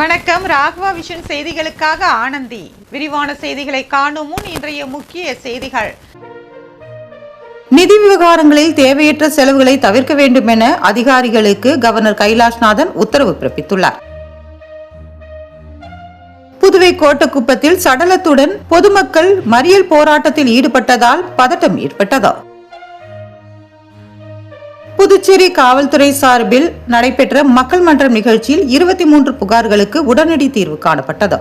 வணக்கம். ராகவா விஷன் செய்திகளுக்காக ஆனந்தி. விரிவான செய்திகளை காணும் முன் இன்றைய முக்கிய செய்திகள். நிதி விவகாரங்களில் தேவையற்ற செலவுகளை தவிர்க்க வேண்டும் என அதிகாரிகளுக்கு கவர்னர் கைலாஷ்நாதன் உத்தரவு பிறப்பித்துள்ளார். புதுவை கோட்டக்குப்பத்தில் சடலத்துடன் பொதுமக்கள் மறியல் போராட்டத்தில் ஈடுபட்டதால் பதட்டம் ஏற்பட்டது. புதுச்சேரி காவல்துறை சார்பில் நடைபெற்ற மக்கள் மன்றம் நிகழ்ச்சியில் 23 புகார்களுக்கு உடனடி தீர்வு காணப்பட்டது.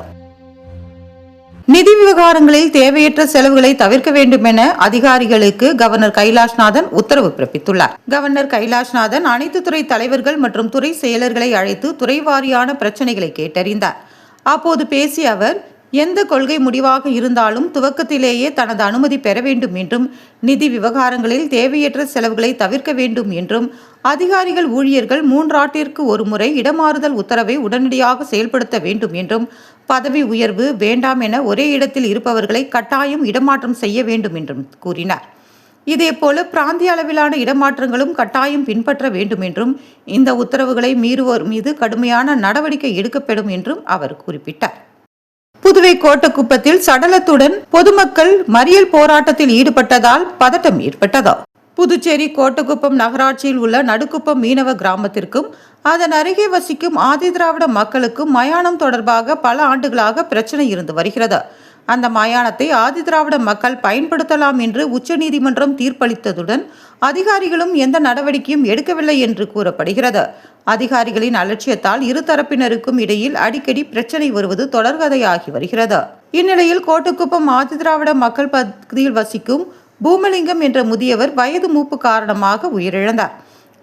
நிதி விவகாரங்களில் தேவையற்ற செலவுகளை தவிர்க்க வேண்டும் என அதிகாரிகளுக்கு கவர்னர் கைலாஷ்நாதன் உத்தரவு பிறப்பித்துள்ளார். கவர்னர் கைலாஷ்நாதன் அனைத்து துறை தலைவர்கள் மற்றும் துறை செயலர்களை அழைத்து துறை வாரியான பிரச்சனைகளை கேட்டறிந்தார். அப்போது பேசிய அவர், எந்த கொள்கை முடிவாக இருந்தாலும் துவக்கத்திலேயே தனது அனுமதி பெற வேண்டும் என்றும், நிதி விவகாரங்களில் தேவையற்ற செலவுகளை தவிர்க்க வேண்டும் என்றும், அதிகாரிகள் ஊழியர்கள் 3 ஆண்டிற்கு ஒரு முறை இடமாறுதல் உத்தரவை உடனடியாக செயல்படுத்த வேண்டும் என்றும், பதவி உயர்வு வேண்டாம் என ஒரே இடத்தில் இருப்பவர்களை கட்டாயம் இடமாற்றம் செய்ய வேண்டும் என்றும் கூறினார். இதேபோல பிராந்திய அளவிலான இடமாற்றங்களும் கட்டாயம் பின்பற்ற வேண்டும் என்றும், இந்த உத்தரவுகளை மீறுவோர் மீது கடுமையான நடவடிக்கை எடுக்கப்படும் என்றும் அவர் குறிப்பிட்டார். புதுவை கோட்டக்குப்பத்தில் சடலத்துடன் பொதுமக்கள் மறியல் போராட்டத்தில் ஈடுபட்டதால் பதட்டம் ஏற்பட்டது. புதுச்சேரி கோட்டக்குப்பம் நகராட்சியில் உள்ள நடுக்குப்பம் மீனவ கிராமத்திற்கும் அதன் அருகே வசிக்கும் ஆதிதிராவிட மக்களுக்கும் மயானம் தொடர்பாக பல ஆண்டுகளாக பிரச்சனை இருந்து வருகிறது. அந்த மயானத்தை ஆதிதிராவிட மக்கள் பயன்படுத்தலாம் என்று உச்சநீதிமன்றம் தீர்ப்பளித்ததுடன் அதிகாரிகளும் எந்த நடவடிக்கையும் எடுக்கவில்லை என்று கூறப்படுகிறது. அதிகாரிகளின் அலட்சியத்தால் இருதரப்பினருக்கும் இடையில் அடிக்கடி பிரச்சனை வருவது தொடர்கதையாகி வருகிறது. இந்நிலையில் கோட்டக்குப்பம் ஆதிதிராவிட மக்கள் பகுதியில் வசிக்கும் பூமலிங்கம் என்ற முதியவர் வயது மூப்பு காரணமாக உயிரிழந்தார்.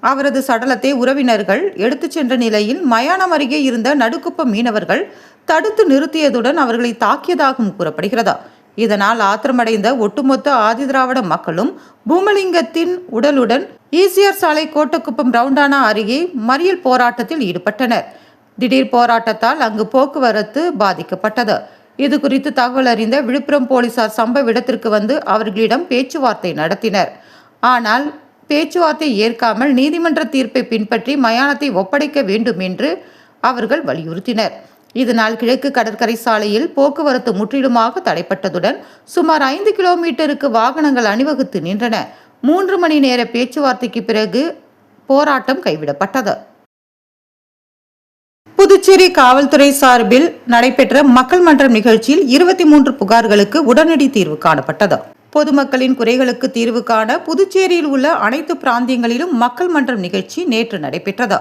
அவரது சடலத்தை உறவினர்கள் எடுத்துச் சென்ற நிலையில் மயானம் அருகே இருந்த நடுக்குப்பம் மீனவர்கள் தடுத்து நிறுத்தியதுடன் அவர்களை தாக்கியதாகவும் கூறப்படுகிறது. இதனால் ஆத்திரமடைந்த ஒட்டுமொத்த ஆதிதிராவிட மக்களும் பூமலிங்கத்தின் உடலுடன் ஈசிஆர் சாலை கோட்டக்குப்பம் ரவுண்டானா அருகே மறியல் போராட்டத்தில் ஈடுபட்டனர். திடீர் போராட்டத்தால் அங்கு போக்குவரத்து பாதிக்கப்பட்டது. இது குறித்து தகவல் அறிந்த விழுப்புரம் போலீசார் சம்பவ இடத்திற்கு வந்து அவர்களிடம் பேச்சுவார்த்தை நடத்தினர். ஆனால் பேச்சுவார்த்தை ஏற்காமல் நீதிமன்ற தீர்ப்பை பின்பற்றி மயானத்தை ஒப்படைக்க வேண்டும் என்று அவர்கள் வலியுறுத்தினர். இதனால் கிழக்கு கடற்கரை சாலையில் போக்குவரத்து முற்றிலுமாக தடைப்பட்டதுடன் சுமார் 5 கிலோமீட்டருக்கு வாகனங்கள் அணிவகுத்து நின்றன. 3 மணி நேர பேச்சுவார்த்தைக்கு பிறகு போராட்டம் கைவிடப்பட்டது. புதுச்சேரி காவல்துறை சார்பில் நடைபெற்ற மக்கள் மன்றம் நிகழ்ச்சியில் 23 புகார்களுக்கு உடனடி தீர்வு காணப்பட்டது. பொதுமக்களின் குறைகளுக்கு தீர்வு காண புதுச்சேரியில் உள்ள அனைத்து பிராந்தியங்களிலும் மக்கள் மன்றம் நிகழ்ச்சி நேற்று நடைபெற்றது.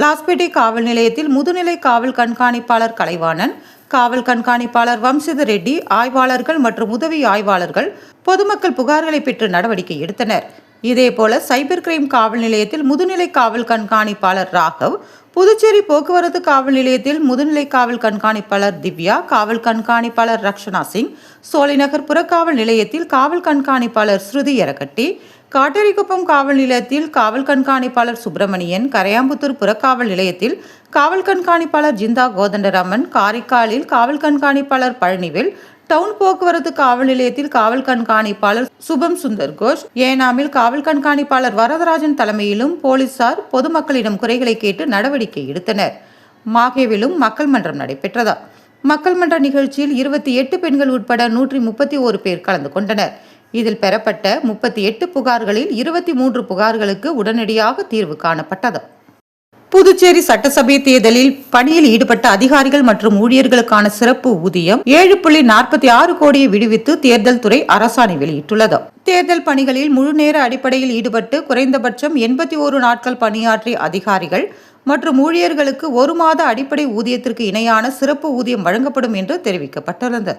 லாஸ்பேட்டை காவல் நிலையத்தில் முதுநிலை காவல் கண்காணிப்பாளர் கலைவாணன், காவல் கண்காணிப்பாளர் வம்சித ரெட்டி, ஆய்வாளர்கள் மற்றும் உதவி ஆய்வாளர்கள் பொதுமக்கள் புகார்களை பெற்று நடவடிக்கை எடுத்தனர். இதேபோல சைபர் கிரைம் காவல் நிலையத்தில் முதுநிலை காவல் கண்காணிப்பாளர் ராகவ், புதுச்சேரி போக்குவரத்து காவல் நிலையத்தில் முதுநிலை காவல் கண்காணிப்பாளர் திவ்யா, காவல் கண்காணிப்பாளர் ரக்ஷனா சிங், சோலைநகர் புறக்காவல் நிலையத்தில் காவல் கண்காணிப்பாளர் ஸ்ருதி எரகட்டி, காட்டேரிக்குப்பம் காவல் நிலையத்தில் காவல் கண்காணிப்பாளர் சுப்பிரமணியன், கரையாம்புத்தூர் புறக்காவல் நிலையத்தில் காவல் கண்காணிப்பாளர் ஜிந்தா கோதண்டராமன், காரைக்காலில் காவல் கண்காணிப்பாளர் பழனிவேல், டவுன் போக்குவரத்து காவல் நிலையத்தில் காவல் கண்காணிப்பாளர் சுபம் சுந்தர் கோஷ், ஏனாமில் காவல் கண்காணிப்பாளர் வரதராஜன் தலைமையிலும் போலீசார் பொதுமக்களிடம் குறைகளை கேட்டு நடவடிக்கை எடுத்தனர். மாகேவிலும் மக்கள் மன்றம் நடைபெற்றது. மக்கள் மன்ற நிகழ்ச்சியில் 28 பெண்கள் உட்பட 131 பேர் கலந்து கொண்டனர். இதில் பெறப்பட்ட 38 புகார்களில் 23 புகார்களுக்கு உடனடியாக தீர்வு காணப்பட்டது. புதுச்சேரி சட்டசபை தேர்தலில் பணியில் ஈடுபட்ட அதிகாரிகள் மற்றும் ஊழியர்களுக்கான சிறப்பு ஊதியம் 7.46 கோடியை விடுவித்து தேர்தல் துறை அரசாணை வெளியிட்டுள்ளது. தேர்தல் பணிகளில் முழுநேர அடிப்படையில் ஈடுபட்டு குறைந்தபட்சம் 81 நாட்கள் பணியாற்றிய அதிகாரிகள் மற்றும் ஊழியர்களுக்கு 1 மாத அடிப்படை ஊதியத்திற்கு இணையான சிறப்பு ஊதியம் வழங்கப்படும் என்று தெரிவிக்கப்பட்டுள்ளது.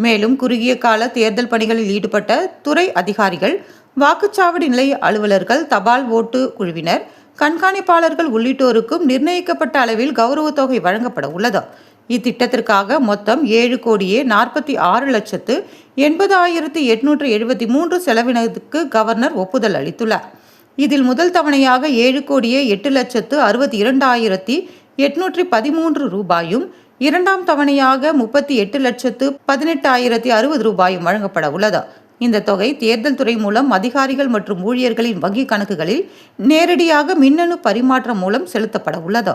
மேலும் குறுகிய கால தேர்தல் பணிகளில் ஈடுபட்ட துறை அதிகாரிகள், வாக்குச்சாவடி நிலைய அலுவலர்கள், தபால் ஓட்டு குழுவினர், கண்காணிப்பாளர்கள் உள்ளிட்டோருக்கும் நிர்ணயிக்கப்பட்ட அளவில் கௌரவ தொகை வழங்கப்பட உள்ளது. இத்திட்டத்திற்காக மொத்தம் 7,46,80,873 செலவினத்துக்கு கவர்னர் ஒப்புதல் அளித்துள்ளார். இதில் முதல் தவணையாக 7,62,802,813 ரூபாயும், இரண்டாம் தவணையாக 38,18,060 ரூபாயும் வழங்கப்பட உள்ளது. இந்த தொகை தேர்தல் துறை மூலம் அதிகாரிகள் மற்றும் ஊழியர்களின் வங்கி கணக்குகளில் நேரடியாக மின்னணு பரிமாற்றம் மூலம் செலுத்தப்பட உள்ளது.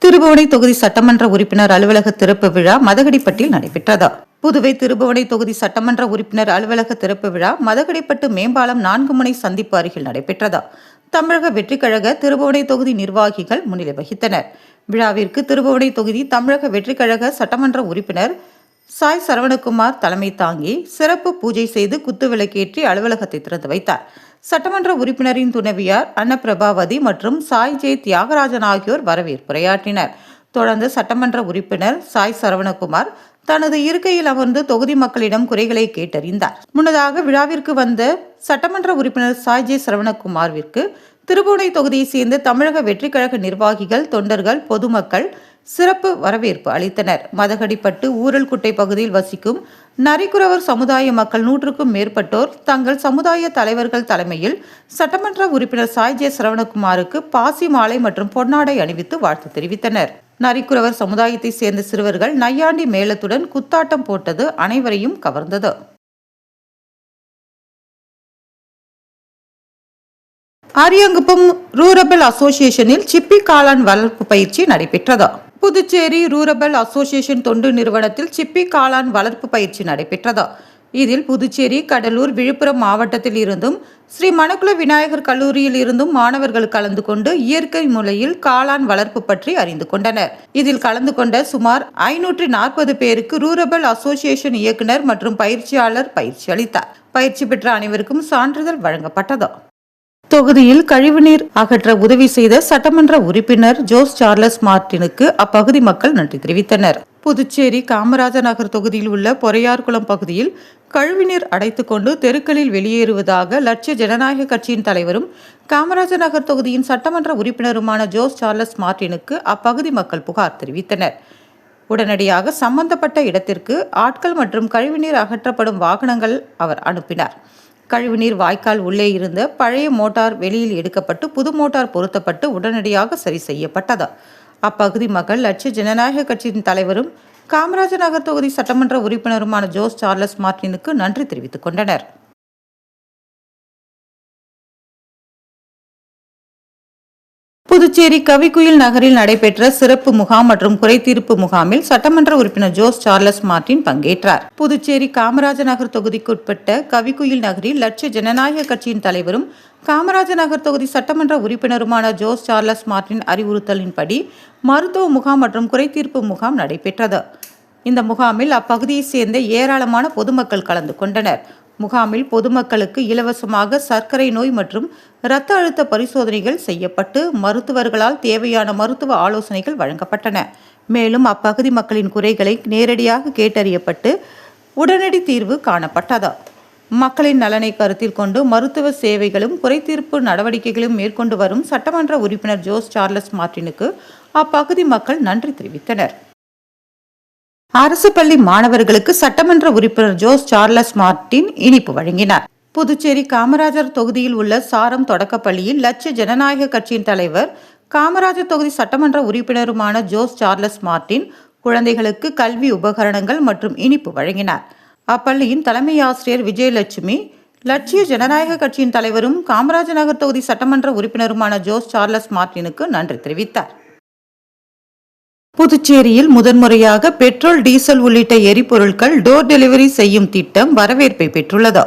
திருபுவனை தொகுதி சட்டமன்ற உறுப்பினர் அலுவலக திறப்பு விழா மதகடிப்பட்டில் நடைபெற்றது. புதுவை திருபுவனை தொகுதி சட்டமன்ற உறுப்பினர் அலுவலக திறப்பு விழா மதகடிப்பட்டு மேம்பாலம் 4 முனை சந்திப்பு அருகில் நடைபெற்றது. தமிழக வெற்றிக் கழக திருபுவனை தொகுதி நிர்வாகிகள் முன்னிலை வகித்தனர். விழாவிற்கு திருபுவனை தொகுதி தமிழக வெற்றிக் கழக சட்டமன்ற உறுப்பினர் சாய் சரவணகுமார் தலைமை தாங்கி சிறப்பு பூஜை செய்து குத்துவிளக்கேற்றி அலுவலகத்தை திறந்து வைத்தார். சட்டமன்ற உறுப்பினரின் துணைவியார் அன்னபிரபாவதி மற்றும் சாய் ஜே தியாகராஜன் ஆகியோர் வரவேற்புரையாற்றினர். தொடர்ந்து சட்டமன்ற உறுப்பினர் சாய் சரவணகுமார் தனது இருக்கையில் அமர்ந்து தொகுதி மக்களிடம் குறைகளை கேட்டறிந்தார். முன்னதாக விழாவிற்கு வந்த சட்டமன்ற உறுப்பினர் சாய் ஜே சரவணகுமார்விற்கு திருபுவனை தொகுதியை சேர்ந்த தமிழக வெற்றிக் கழக நிர்வாகிகள், தொண்டர்கள், பொதுமக்கள் சிறப்பு வரவேற்பு அளித்தனர். மதகடிப்பட்டு ஊரல்குட்டை பகுதியில் வசிக்கும் நரிக்குறவர் சமுதாய மக்கள் 100க்கும் மேற்பட்டோர் தங்கள் சமுதாய தலைவர்கள் தலைமையில் சட்டமன்ற உறுப்பினர் சாய் ஜே சரவணகுமாருக்கு பாசி மாலை மற்றும் பொன்னாடை அணிவித்து வாழ்த்து தெரிவித்தனர். நரிக்குறவர் சமுதாயத்தை சேர்ந்த சிறுவர்கள் நையாண்டி மேளத்துடன் குத்தாட்டம் போட்டது அனைவரையும் கவர்ந்தது. அரியாங்குப்பம் ரூரபல் அசோசியேஷனில் சிப்பி காளான் வளர்ப்பு பயிற்சி நடைபெற்றது. புதுச்சேரி ரூரபல் அசோசியேஷன் தொண்டு நிறுவனத்தில் சிப்பி காளான் வளர்ப்பு பயிற்சி நடைபெற்றது. இதில் புதுச்சேரி, கடலூர், விழுப்புரம் மாவட்டத்தில் இருந்தும் ஸ்ரீ மணக்குள விநாயகர் கல்லூரியில் இருந்தும் மாணவர்கள் கலந்து கொண்டு இயற்கை முறையில் காளான் வளர்ப்பு பற்றி அறிந்து கொண்டனர். இதில் கலந்து கொண்ட சுமார் 540 பேருக்கு ரூரபல் அசோசியேஷன் இயக்குனர் மற்றும் பயிற்சியாளர் பயிற்சி அளித்தார். பயிற்சி பெற்ற அனைவருக்கும் சான்றிதழ் வழங்கப்பட்டது. தொகுதியில் கழிவுநீர் அகற்ற உதவி செய்த சட்டமன்ற உறுப்பினர் ஜோஸ் சார்லஸ் மார்டினுக்கு அப்பகுதி மக்கள் நன்றி தெரிவித்தனர். புதுச்சேரி காமராஜர் நகர் தொகுதியில் உள்ள பொறையார்குளம் பகுதியில் கழிவுநீர் அடைத்துக் கொண்டு தெருக்களில் வெளியேறுவதாக லட்சிய ஜனநாயக கட்சியின் தலைவரும் காமராஜர் நகர் தொகுதியின் சட்டமன்ற உறுப்பினருமான ஜோஸ் சார்லஸ் மார்டினுக்கு அப்பகுதி மக்கள் புகார் தெரிவித்தனர். உடனடியாக சம்பந்தப்பட்ட இடத்திற்கு ஆட்கள் மற்றும் கழிவுநீர் அகற்றப்படும் வாகனங்கள் அவர் அனுப்பினார். கழிவுநீர் வாய்க்கால் உள்ளே இருந்த பழைய மோட்டார் வெளியில் எடுக்கப்பட்டு புது மோட்டார் பொருத்தப்பட்டு உடனடியாக சரி செய்யப்பட்டது. அப்பகுதி மக்கள் லட்சிய ஜனநாயக கட்சியின் தலைவரும் காமராஜர் நகர் தொகுதி சட்டமன்ற உறுப்பினருமான ஜோஸ் சார்லஸ் மார்டினுக்கு நன்றி தெரிவித்துக் கொண்டனர். புதுச்சேரி கவிக்குயில் நகரில் நடைபெற்ற சிறப்பு முகாம் மற்றும் குறைதீர்ப்பு முகாமில் சட்டமன்ற உறுப்பினர் ஜோஸ் சார்லஸ் மார்டின் பங்கேற்றார். புதுச்சேரி காமராஜர் நகர் தொகுதிக்குட்பட்ட கவிக்குயில் நகரில் லட்சிய ஜனநாயக கட்சியின் தலைவரும் காமராஜர் நகர் தொகுதி சட்டமன்ற உறுப்பினருமான ஜோஸ் சார்லஸ் மார்டின் அறிவுறுத்தலின்படி மருத்துவ முகாம் மற்றும் குறைதீர்ப்பு முகாம் நடைபெற்றது. இந்த முகாமில் அப்பகுதியை சேர்ந்த ஏராளமான பொதுமக்கள் கலந்து கொண்டனர். முகாமில் பொதுமக்களுக்கு இலவசமாக சர்க்கரை நோய் மற்றும் இரத்த அழுத்த பரிசோதனைகள் செய்யப்பட்டு மருத்துவர்களால் தேவையான மருத்துவ ஆலோசனைகள் வழங்கப்பட்டன. மேலும் அப்பகுதி மக்களின் குறைகளை நேரடியாக கேட்டறியப்பட்டு உடனடி தீர்வு காணப்பட்டது. மக்களின் நலனை கருத்தில் கொண்டு மருத்துவ சேவைகளும் குறைதீர்ப்பு நடவடிக்கைகளும் மேற்கொண்டு வரும் சட்டமன்ற உறுப்பினர் ஜோஸ் சார்லஸ் மார்டினுக்கு அப்பகுதி மக்கள் நன்றி தெரிவித்தனர். அரசு பள்ளி மாணவர்களுக்கு சட்டமன்ற உறுப்பினர் ஜோஸ் சார்லஸ் மார்டின் இனிப்பு வழங்கினார். புதுச்சேரி காமராஜர் தொகுதியில் உள்ள சாரம் தொடக்கப்பள்ளியில் லட்சிய ஜனநாயக கட்சியின் தலைவர் காமராஜர் தொகுதி சட்டமன்ற உறுப்பினருமான ஜோஸ் சார்லஸ் மார்டின் குழந்தைகளுக்கு கல்வி உபகரணங்கள் மற்றும் இனிப்பு வழங்கினார். அப்பள்ளியின் தலைமை ஆசிரியர் விஜயலட்சுமி லட்சிய ஜனநாயக கட்சியின் தலைவரும் காமராஜர் நகர் தொகுதி சட்டமன்ற உறுப்பினருமான ஜோஸ் சார்லஸ் மார்டினுக்கு நன்றி தெரிவித்தார். புதுச்சேரியில் முதன்முறையாக பெட்ரோல், டீசல் உள்ளிட்ட எரிபொருட்கள் டோர் டெலிவரி செய்யும் திட்டம் வரவேற்பை பெற்றுள்ளது.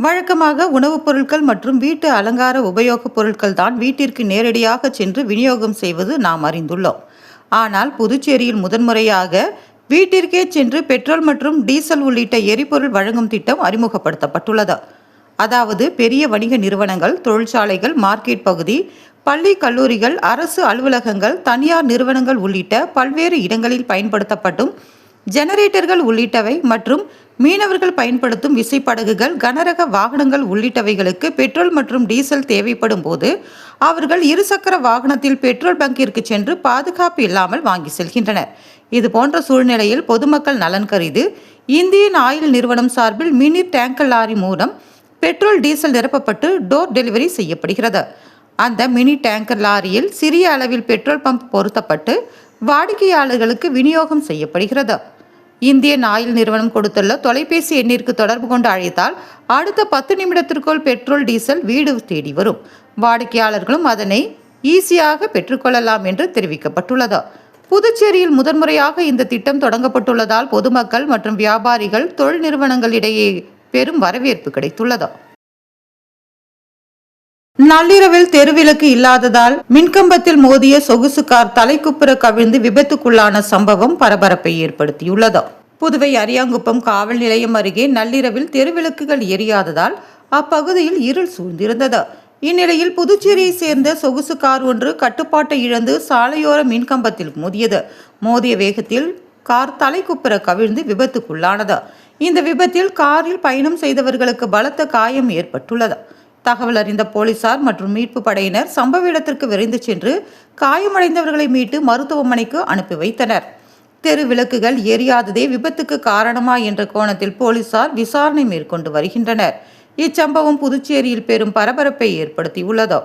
வழக்கமாக உணவுப் பொருட்கள் மற்றும் வீட்டு அலங்கார உபயோகப் பொருட்கள் தான் வீட்டிற்கு நேரடியாக சென்று விநியோகம் செய்வது நாம் அறிந்துள்ளோம். ஆனால் புதுச்சேரியில் முதன்முறையாக வீட்டிற்கே சென்று பெட்ரோல் மற்றும் டீசல் உள்ளிட்ட எரிபொருள் வழங்கும் திட்டம் அறிமுகப்படுத்தப்பட்டுள்ளது. அதாவது பெரிய வணிக நிறுவனங்கள், தொழிற்சாலைகள், மார்க்கெட் பகுதி, பள்ளி, கல்லூரிகள், அரசு அலுவலகங்கள், தனியார் நிறுவனங்கள் உள்ளிட்ட பல்வேறு இடங்களில் பயன்படுத்தப்படும் ஜெனரேட்டர்கள் உள்ளிட்டவை மற்றும் மீனவர்கள் பயன்படுத்தும் விசைப்படகுகள், கனரக வாகனங்கள் உள்ளிட்டவைகளுக்கு பெட்ரோல் மற்றும் டீசல் தேவைப்படும் போது அவர்கள் இருசக்கர வாகனத்தில் பெட்ரோல் பங்கிற்கு சென்று பாதுகாப்பு இல்லாமல் வாங்கி செல்கின்றனர். இதுபோன்ற சூழ்நிலையில் பொதுமக்கள் நலன் கருதி இந்தியன் ஆயில் நிறுவனம் சார்பில் மினி டேங்கர் லாரி மூலம் பெட்ரோல், டீசல் நிரப்பப்பட்டு டோர் டெலிவரி செய்யப்படுகிறது. அந்த மினி டேங்கர் லாரியில் சிறிய அளவில் பெட்ரோல் பம்ப் பொருத்தப்பட்டு வாடிக்கையாளர்களுக்கு விநியோகம் செய்யப்படுகிறது. இந்தியன் ஆயில் நிறுவனம் கொடுத்துள்ள தொலைபேசி எண்ணிற்கு தொடர்பு கொண்டு அழைத்தால் அடுத்த 10 நிமிடத்திற்குள் பெட்ரோல், டீசல் வீடு தேடி வரும். வாடிக்கையாளர்களும் அதனை ஈஸியாக பெற்றுக்கொள்ளலாம் என்று தெரிவிக்கப்பட்டுள்ளது. புதுச்சேரியில் முதன்முறையாக இந்த திட்டம் தொடங்கப்பட்டுள்ளதால் பொதுமக்கள் மற்றும் வியாபாரிகள், தொழில் நிறுவனங்களிடையே பெரும் வரவேற்பு கிடைத்துள்ளது. நள்ளிரவில் தெருவிளக்கு இல்லாததால் மின்கம்பத்தில் மோதிய சொகுசு கார் தலைக்குப்புற கவிழ்ந்து விபத்துக்குள்ளான சம்பவம் பரபரப்பை ஏற்படுத்தியுள்ளது. புதுவை அரியாங்குப்பம் காவல் நிலையம் அருகே நள்ளிரவில் தெருவிளக்குகள் எரியாததால் அப்பகுதியில் இருள் சூழ்ந்திருந்தது. இந்நிலையில் புதுச்சேரியை சேர்ந்த சொகுசு கார் ஒன்று கட்டுப்பாட்டை இழந்து சாலையோர மின்கம்பத்தில் மோதியது. மோதிய வேகத்தில் கார் தலைக்குப்புற கவிழ்ந்து விபத்துக்குள்ளானது. இந்த விபத்தில் காரில் பயணம் செய்தவர்களுக்கு பலத்த காயம் ஏற்பட்டுள்ளது. தகவல் அறிந்த போலீசார் மற்றும் மீட்பு படையினர் சம்பவ இடத்திற்கு விரைந்து சென்று காயமடைந்தவர்களை மீட்டு மருத்துவமனைக்கு அனுப்பி வைத்தனர். தெரு விளக்குகள் எரியாததே விபத்துக்கு காரணமா என்ற கோணத்தில் போலீசார் விசாரணை மேற்கொண்டு வருகின்றனர். இச்சம்பவம் புதுச்சேரியில் பெரும் பரபரப்பை ஏற்படுத்தியுள்ளது.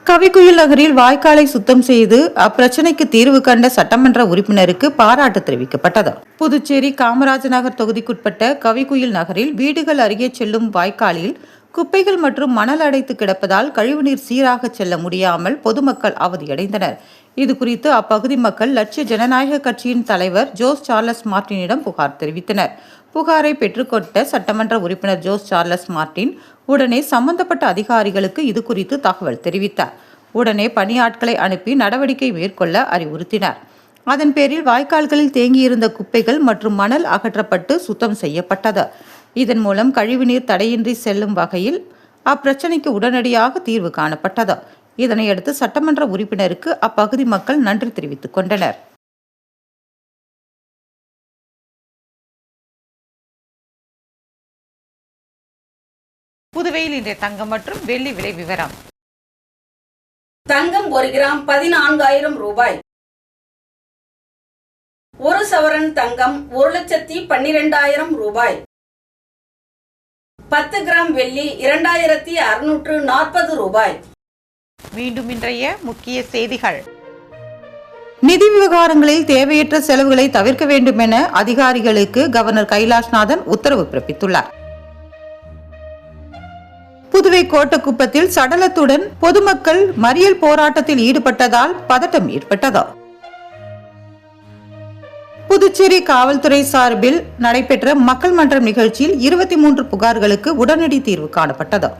கவிக்குயில் நகரில் வாய்க்காலை சுத்தம் செய்து அப்பிரச்சனைக்கு தீர்வு கண்ட சட்டமன்ற உறுப்பினருக்கு பாராட்டு தெரிவிக்கப்பட்டது. புதுச்சேரி காமராஜ் நகர் தொகுதிக்குட்பட்ட கவிக்குயில் நகரில் வீடுகள் அருகே செல்லும் வாய்க்காலில் குப்பைகள் மற்றும் மணல் அடைத்து கிடப்பதால் கழிவுநீர் சீராக செல்ல முடியாமல் பொதுமக்கள் அவதியடைந்தனர். இதுகுறித்து அப்பகுதி மக்கள் லட்சிய ஜனநாயக கட்சியின் தலைவர் ஜோஸ் சார்லஸ் மார்டினிடம் புகார் தெரிவித்தனர். புகாரை பெற்றுக்கொண்ட சட்டமன்ற உறுப்பினர் ஜோஸ் சார்லஸ் மார்டின் உடனே சம்பந்தப்பட்ட அதிகாரிகளுக்கு இது குறித்து தகவல் தெரிவித்தார். உடனே பணியாட்களை அனுப்பி நடவடிக்கை மேற்கொள்ள அறிவுறுத்தினார். அதன் பேரில் வாய்க்கால்களில் தேங்கியிருந்த குப்பைகள் மற்றும் மணல் அகற்றப்பட்டு சுத்தம் செய்யப்பட்டது. இதன் மூலம் கழிவுநீர் தடையின்றி செல்லும் வகையில் அப்பிரச்சனைக்கு உடனடியாக தீர்வு காணப்பட்டது. இதனையடுத்து சட்டமன்ற உறுப்பினருக்கு அப்பகுதி மக்கள் நன்றி தெரிவித்துக் கொண்டனர். புதுவையில் இன்றைய தங்கம் மற்றும் வெள்ளி விலை விவரம். தங்கம் 1 கிராம் 14,000 ரூபாய். 1 சவரன் தங்கம் 1,12,000 ரூபாய். 10 கிராம் வெள்ளி 2,640 ரூபாய். மீண்டும் இன்றைய முக்கிய செய்திகள். நிதி விவகாரங்களில் தேவையற்ற செலவுகளை தவிர்க்க வேண்டும் என அதிகாரிகளுக்கு கவர்னர் கைலாஷ்நாதன் உத்தரவு பிறப்பித்துள்ளார். புதுவை கோட்டக்குப்பத்தில் சடலத்துடன் பொதுமக்கள் மறியல் போராட்டத்தில் ஈடுபட்டதால் பதட்டம் ஏற்பட்டது. புதுச்சேரி காவல்துறை சார்பில் நடைபெற்ற மக்கள் மன்றம் நிகழ்ச்சியில் 23 புகார்களுக்கு உடனடி தீர்வு காணப்பட்டது.